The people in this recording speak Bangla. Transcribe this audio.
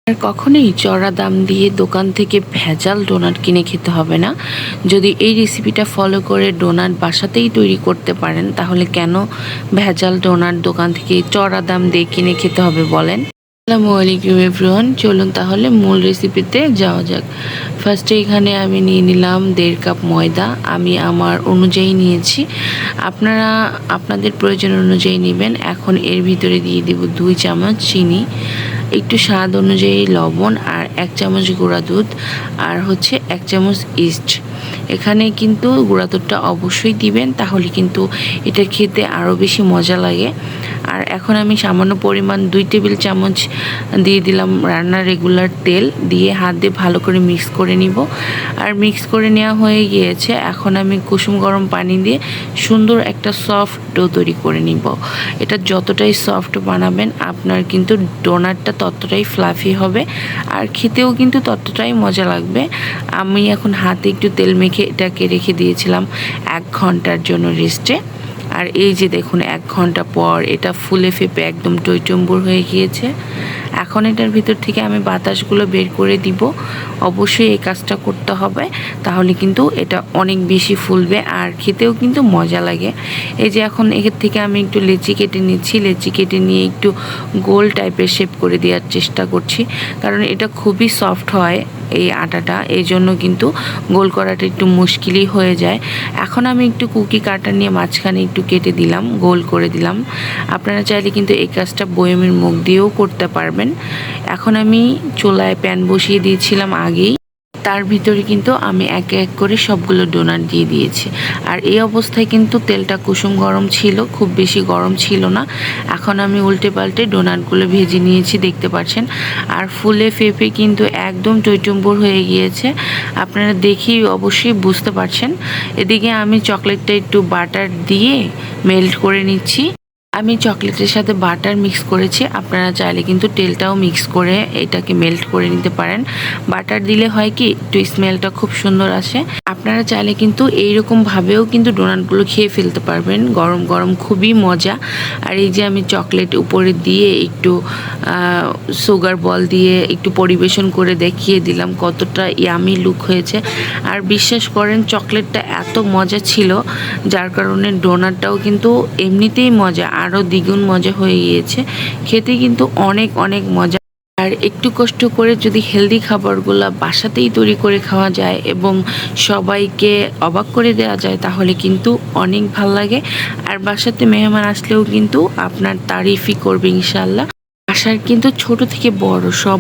আর কখনোই চড়া দাম দিয়ে দোকান থেকে ভেজাল ডোনাট কিনে খেতে হবে না। যদি এই রেসিপিটা ফলো করে ডোনাট বাসাতেই তৈরি করতে পারেন, তাহলে কেন ভেজাল ডোনাট দোকান থেকে চড়া দাম দিয়ে কিনে খেতে হবে বলেন? আসসালামু আলাইকুম এভরিওয়ান, চলুন তাহলে মূল রেসিপিতে যাওয়া যাক। ফার্স্টে এখানে আমি নিয়ে নিলাম 1.5 কাপ ময়দা। আমি আমার অনুযায়ী নিয়েছি, আপনারা আপনাদের প্রয়োজন অনুযায়ী নেবেন। এখন এর ভিতরে দিয়ে দেব 2 চামচ চিনি, একটু স্বাদ অনুযায়ী লবণ, আর 1 চামচ গুঁড়া দুধ, আর হচ্ছে 1 চামচ ইস্ট। এখানে কিন্তু গুঁড়া দুধটা অবশ্যই দিবেন, তাহলে কিন্তু এটা খেতে আরও বেশি মজা লাগে। আর এখন আমি সামান্য পরিমাণ 2 টেবিল চামচ দিয়ে দিলাম রান্নার রেগুলার তেল, দিয়ে হাত দিয়ে ভালো করে মিক্স করে নিব। আর মিক্স করে নেওয়া হয়ে গিয়েছে, এখন আমি কুসুম গরম পানি দিয়ে সুন্দর একটা সফট ডো তৈরি করে নিব। এটা যতটাই সফট বানাবেন, আপনার কিন্তু ডোনাটটা ততটাই ফ্লাফি হবে, আর খেতেও কিন্তু ততটাই মজা লাগবে। আমি এখন হাতে একটু তেল মেখে এটাকে রেখে দিয়েছিলাম 1 ঘন্টার জন্য রেস্টে। আর এই যে দেখুন, 1 ঘন্টা পর এটা ফুলে ফেপে একদম টইটম্বুর হয়ে গিয়েছে। এখন এটার ভিতর থেকে আমি বাতাসগুলো বের করে দিব। অবশ্যই এই কাজটা করতে হবে, তাহলে কিন্তু এটা অনেক বেশি ফুলবে আর খেতেও কিন্তু মজা লাগে। এই যে এখন এর থেকে আমি একটু লেচি কেটে নিচ্ছি। লেচি কেটে নিয়ে একটু গোল টাইপের শেপ করে দেওয়ার চেষ্টা করছি, কারণ এটা খুবই সফট হয় এই আটাটা, এই জন্য কিন্তু গোল করাটা একটু মুশকিলই হয়ে যায়। এখন আমি একটু কুকি কাটার নিয়ে মাঝখানে একটু কেটে দিলাম, গোল করে দিলাম। আপনারা চাইলে কিন্তু এই কাজটা বয়মের মুখ দিয়েও করতে পারবেন। এখন আমি চুলায় প্যান বসিয়ে দিয়েছিলাম আগেই, তার ভিতরে কিন্তু আমি একে এক করে সবগুলো ডোনাট দিয়ে দিয়েছি। আর এই অবস্থায় কিন্তু তেলটা কুসুম গরম ছিল, খুব বেশি গরম ছিল না। এখন আমি উল্টে পাল্টে ডোনাটগুলো ভেজে নিয়েছি, দেখতে পাচ্ছেন। আর ফুলে ফেপে কিন্তু একদম টইটম্বুর হয়ে গিয়েছে, আপনারা দেখেই অবশ্যই বুঝতে পারছেন। এদিকে আমি চকলেটটা একটু বাটার দিয়ে মেল্ট করে নিচ্ছি। আমি চকলেটের সাথে বাটার মিক্স করেছি, আপনারা চাইলে কিন্তু তেলটাও মিক্স করে এটাকে মেল্ট করে নিতে পারেন। বাটার দিলে হয় কি, একটু স্মেলটা খুব সুন্দর আসে। আপনারা চাইলে কিন্তু এইরকমভাবেও কিন্তু ডোনাটগুলো খেয়ে ফেলতে পারবেন, গরম গরম খুবই মজা। আর এই যে আমি চকলেট উপরে দিয়ে একটু সুগার বল দিয়ে একটু পরিবেশন করে দেখিয়ে দিলাম কতটা ইয়ামি লুক হয়েছে। আর বিশ্বাস করেন, চকলেটটা এত মজা ছিল, যার কারণে ডোনাটটাও কিন্তু এমনিতেই মজা, আরও দ্বিগুণ মজা হয়ে গিয়েছে। খেতে কিন্তু অনেক অনেক মজা। আর একটু কষ্ট করে যদি হেলদি খাবারগুলো বাসাতেই তৈরি করে খাওয়া যায় এবং সবাইকে অবাক করে দেওয়া যায়, তাহলে কিন্তু অনেক ভাল লাগে। আর বাসাতে মেহমান আসলেও কিন্তু আপনার তারিফই করবে ইনশাল্লাহ। বাসার কিন্তু ছোট থেকে বড় সব